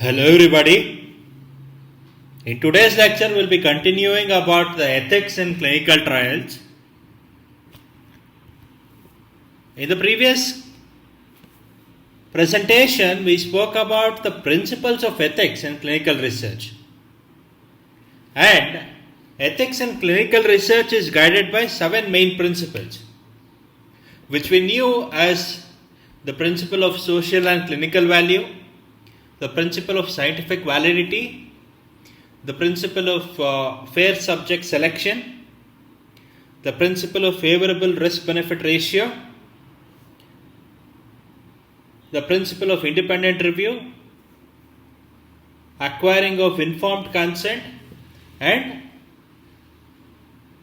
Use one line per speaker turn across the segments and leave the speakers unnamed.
Hello everybody. In today's lecture we'll be continuing about the ethics in clinical trials. In the previous presentation we spoke about the principles of ethics in clinical research. And ethics in clinical research is guided by 7 main principles, which we knew as the principle of social and clinical value, the principle of scientific validity, the principle of fair subject selection, the principle of favorable risk-benefit ratio, the principle of independent review, acquiring of informed consent, and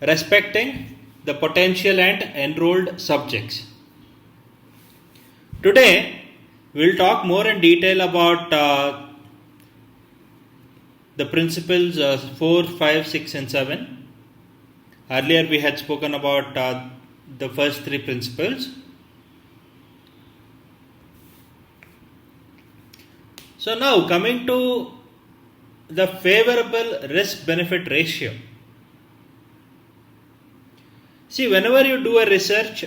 respecting the potential and enrolled subjects. Today, we will talk more in detail about the principles 4, 5, 6 and 7. Earlier we had spoken about the first 3 principles. So now coming to the favorable risk-benefit ratio. See, whenever you do a research,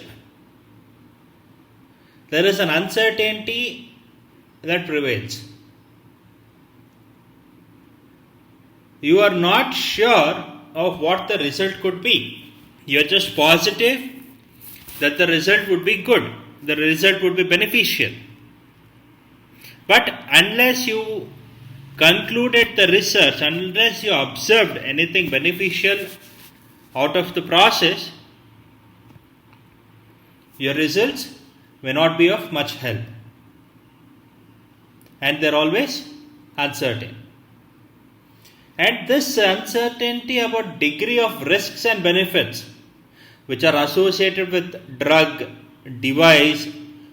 there is an uncertainty that prevails. You are not sure of what the result could be. You are just positive that the result would be good, the result would be beneficial. But unless you concluded the research, unless you observed anything beneficial out of the process, your results may not be of much help, and they are always uncertain. And this uncertainty about degree of risks and benefits which are associated with drug, device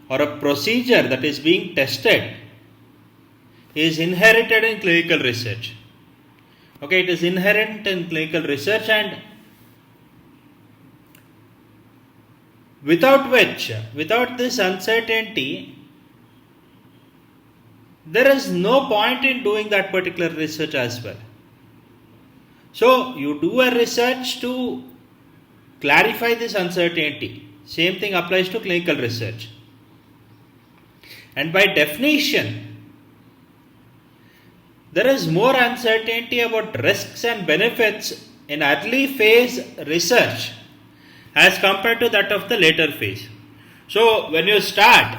or a procedure that is being tested is inherited in clinical research. Okay, it is inherent in clinical research, and without this uncertainty, there is no point in doing that particular research as well. So, you do a research to clarify this uncertainty. Same thing applies to clinical research. And by definition, there is more uncertainty about risks and benefits in early phase research as compared to that of the later phase. So, when you start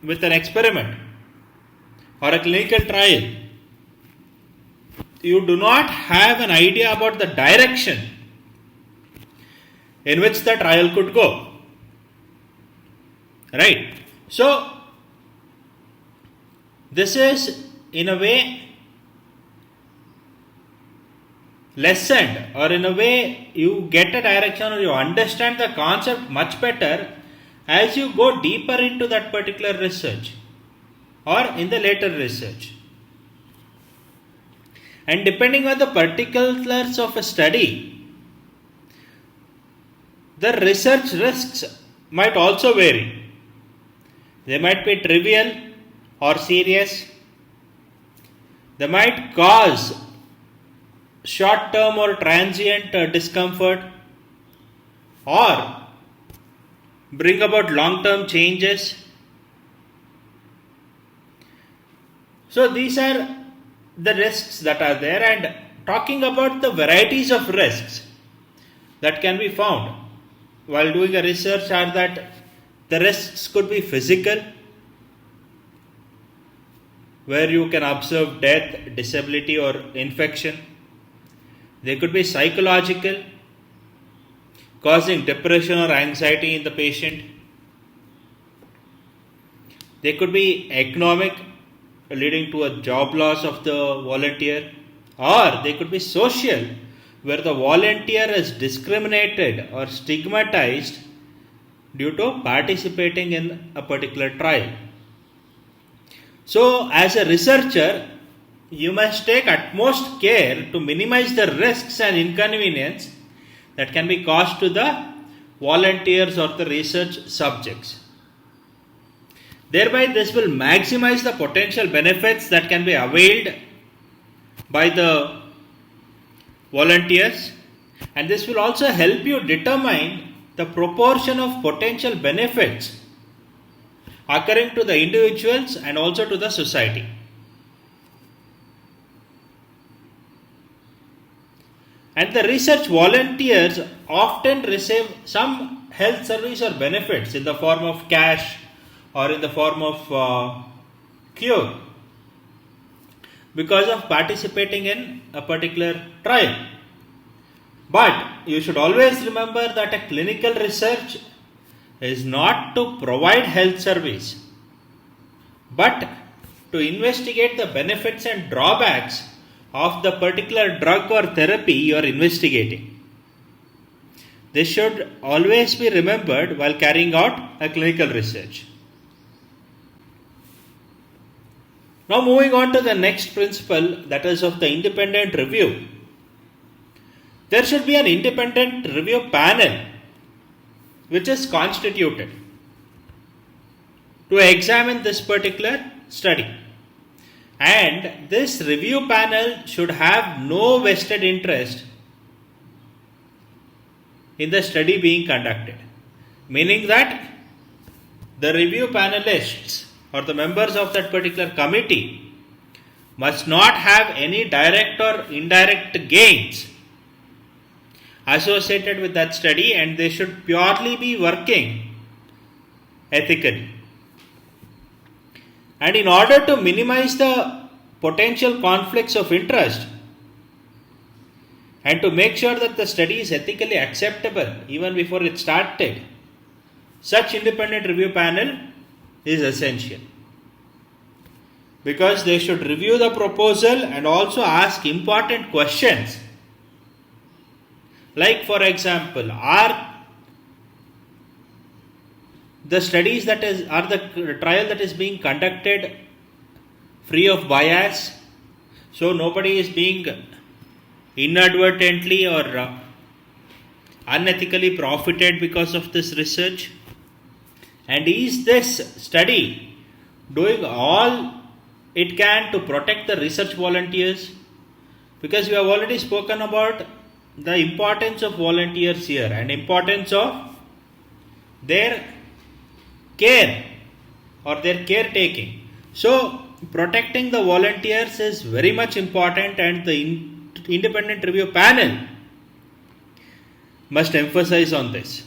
with an experiment or a clinical trial, you do not have an idea about the direction in which the trial could go. Right? So, this is in a way lessened, or in a way you get a direction or you understand the concept much better as you go deeper into that particular research or in the later research. And depending on the particulars of a study, the research risks might also vary. They might be trivial or serious. They might cause short-term or transient discomfort, or bring about long-term changes. So these are the risks that are there, and talking about the varieties of risks that can be found while doing a research are that the risks could be physical, where you can observe death, disability or infection. They could be psychological, causing depression or anxiety in the patient. They could be economic, leading to a job loss of the volunteer. Or they could be social, where the volunteer is discriminated or stigmatized due to participating in a particular trial. So, as a researcher, you must take utmost care to minimize the risks and inconvenience that can be caused to the volunteers or the research subjects. Thereby, this will maximize the potential benefits that can be availed by the volunteers, and this will also help you determine the proportion of potential benefits occurring to the individuals and also to the society. And the research volunteers often receive some health service or benefits in the form of cash or in the form of cure because of participating in a particular trial. But you should always remember that a clinical research is not to provide health service, but to investigate the benefits and drawbacks of the particular drug or therapy you are investigating. This should always be remembered while carrying out a clinical research. Now moving on to the next principle, that is of the independent review. There should be an independent review panel which is constituted to examine this particular study. And this review panel should have no vested interest in the study being conducted. Meaning that the review panelists or the members of that particular committee must not have any direct or indirect gains associated with that study, and they should purely be working ethically. And in order to minimize the potential conflicts of interest and to make sure that the study is ethically acceptable even before it started, such independent review panel is essential, because they should review the proposal and also ask important questions. Like, for example, are the trial that is being conducted free of bias, so nobody is being inadvertently or unethically profited because of this research? And is this study doing all it can to protect the research volunteers? Because we have already spoken about the importance of volunteers here and importance of their care or their caretaking. So protecting the volunteers is very much important, and the independent review panel must emphasize on this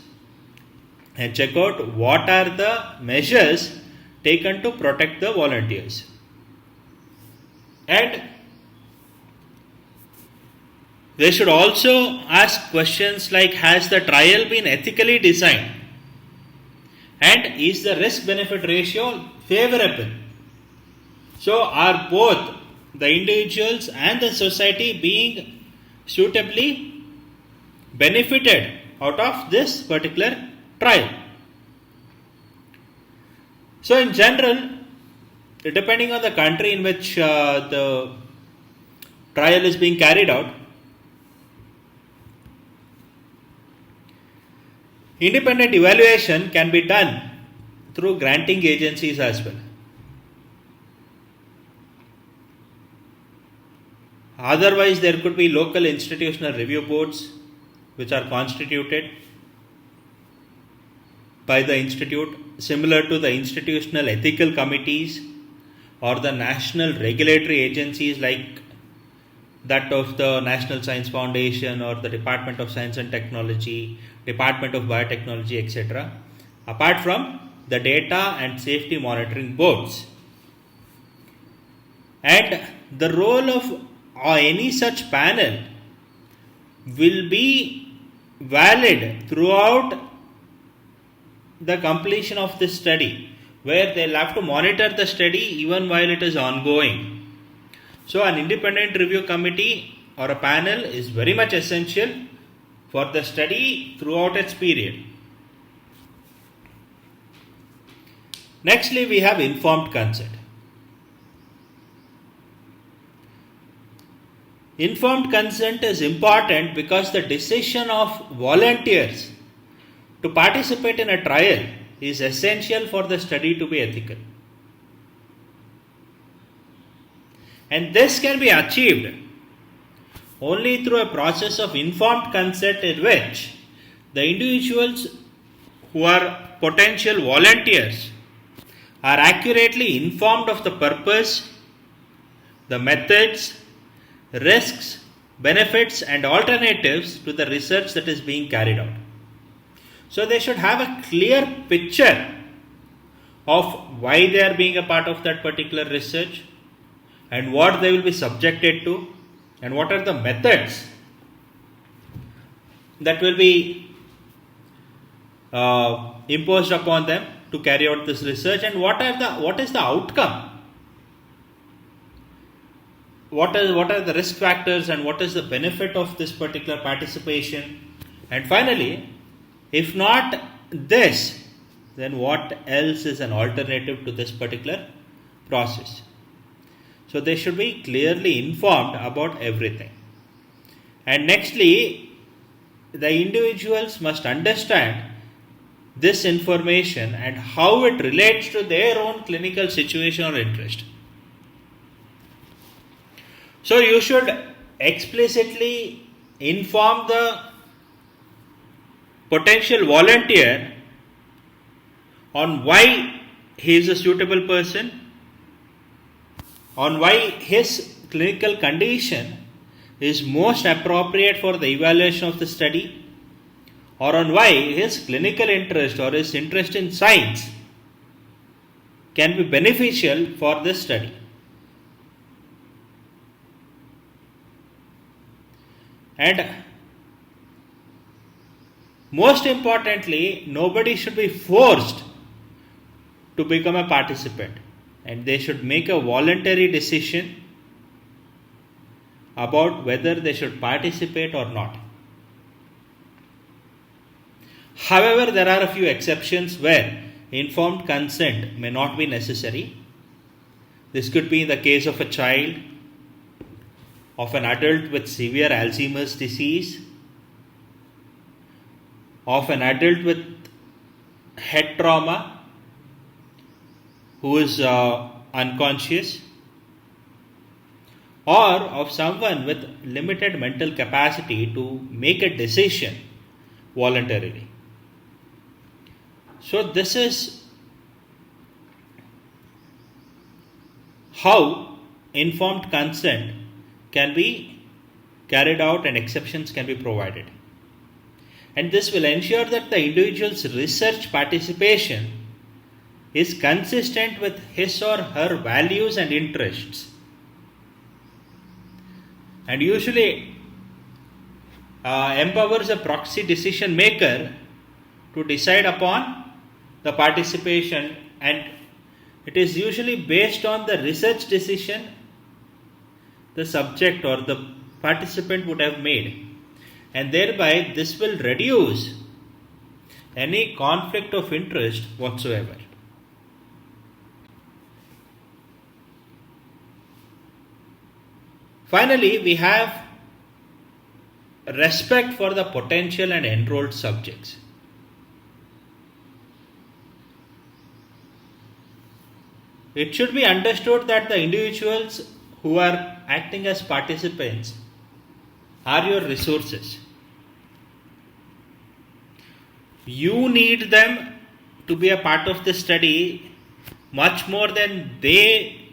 and check out what are the measures taken to protect the volunteers. And they should also ask questions like, has the trial been ethically designed? And is the risk-benefit ratio favorable? So are both the individuals and the society being suitably benefited out of this particular trial? So in general, depending on the country in which the trial is being carried out, independent evaluation can be done through granting agencies as well. Otherwise, there could be local institutional review boards which are constituted by the institute, similar to the institutional ethical committees or the national regulatory agencies like that of the National Science Foundation or the Department of Science and Technology, Department of Biotechnology, etc. Apart from the data and safety monitoring boards. And the role of any such panel will be valid throughout the completion of this study, where they'll have to monitor the study even while it is ongoing. So an independent review committee or a panel is very much essential for the study throughout its period. Nextly, we have informed consent. Informed consent is important because the decision of volunteers to participate in a trial is essential for the study to be ethical. And this can be achieved only through a process of informed consent in which the individuals who are potential volunteers are accurately informed of the purpose, the methods, risks, benefits and alternatives to the research that is being carried out. So they should have a clear picture of why they are being a part of that particular research and what they will be subjected to and what are the methods that will be imposed upon them to carry out this research, and what is the outcome, what are the risk factors and what is the benefit of this particular participation, and finally, if not this, then what else is an alternative to this particular process. So they should be clearly informed about everything. And nextly, the individuals must understand this information and how it relates to their own clinical situation or interest. So you should explicitly inform the potential volunteer on why he is a suitable person, on why his clinical condition is most appropriate for the evaluation of the study, or on why his clinical interest or his interest in science can be beneficial for this study. And most importantly, nobody should be forced to become a participant, and they should make a voluntary decision about whether they should participate or not. However, there are a few exceptions where informed consent may not be necessary. This could be in the case of a child, of an adult with severe Alzheimer's disease, of an adult with head trauma who is unconscious, or of someone with limited mental capacity to make a decision voluntarily. So this is how informed consent can be carried out and exceptions can be provided. And this will ensure that the individual's research participation is consistent with his or her values and interests, and usually empowers a proxy decision maker to decide upon the participation, and it is usually based on the research decision the subject or the participant would have made, and thereby this will reduce any conflict of interest whatsoever. Finally, we have respect for the potential and enrolled subjects. It should be understood that the individuals who are acting as participants are your resources. You need them to be a part of the study much more than they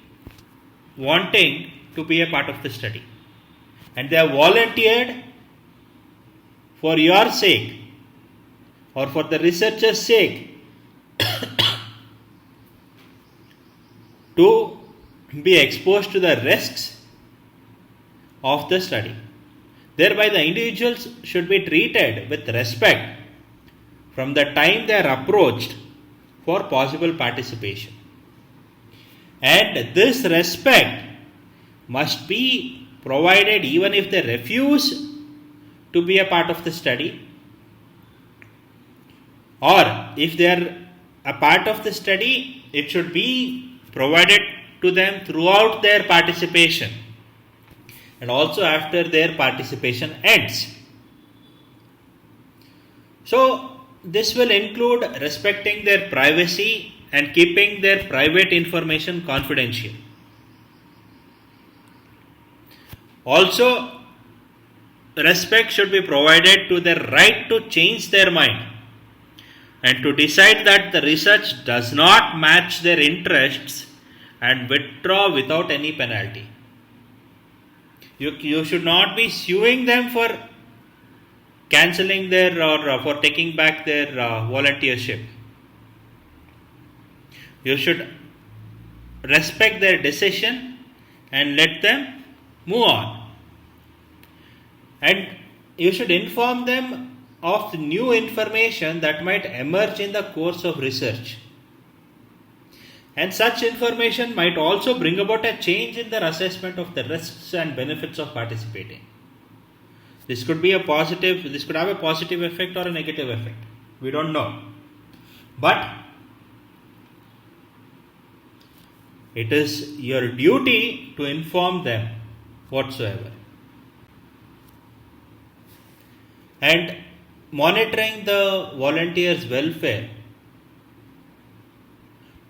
wanting to be a part of the study. And they have volunteered for your sake or for the researcher's sake to be exposed to the risks of the study. Thereby, the individuals should be treated with respect from the time they are approached for possible participation. And this respect must be provided even if they refuse to be a part of the study, or if they are a part of the study, it should be provided to them throughout their participation and also after their participation ends. So this will include respecting their privacy and keeping their private information confidential. Also, respect should be provided to their right to change their mind and to decide that the research does not match their interests and withdraw without any penalty. You should not be suing them for cancelling their or for taking back their volunteership. You should respect their decision and let them move on. And you should inform them of the new information that might emerge in the course of research. And such information might also bring about a change in their assessment of the risks and benefits of participating. This could have a positive effect or a negative effect. We don't know. But it is your duty to inform them whatsoever. And monitoring the volunteers' welfare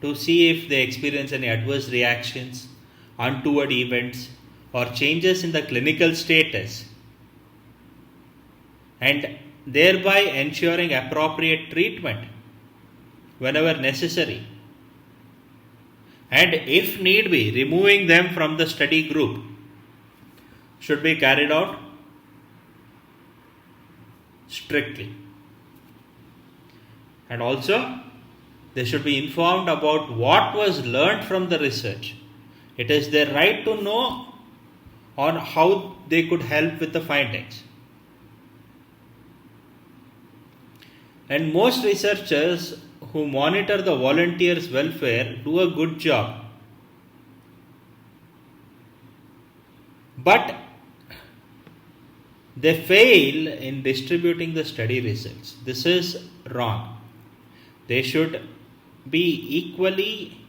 to see if they experience any adverse reactions, untoward events, or changes in the clinical status, and thereby ensuring appropriate treatment whenever necessary, and if need be, removing them from the study group should be carried out strictly. And also, they should be informed about what was learned from the research. It is their right to know on how they could help with the findings. And most researchers who monitor the volunteers' welfare do a good job. But they fail in distributing the study results. This is wrong. They should be equally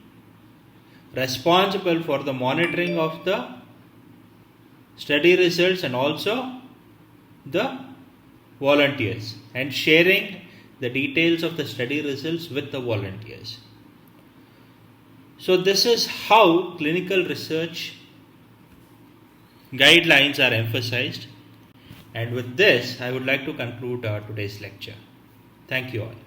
responsible for the monitoring of the study results and also the volunteers and sharing the details of the study results with the volunteers. So this is how clinical research guidelines are emphasized. And with this, I would like to conclude today's lecture. Thank you all.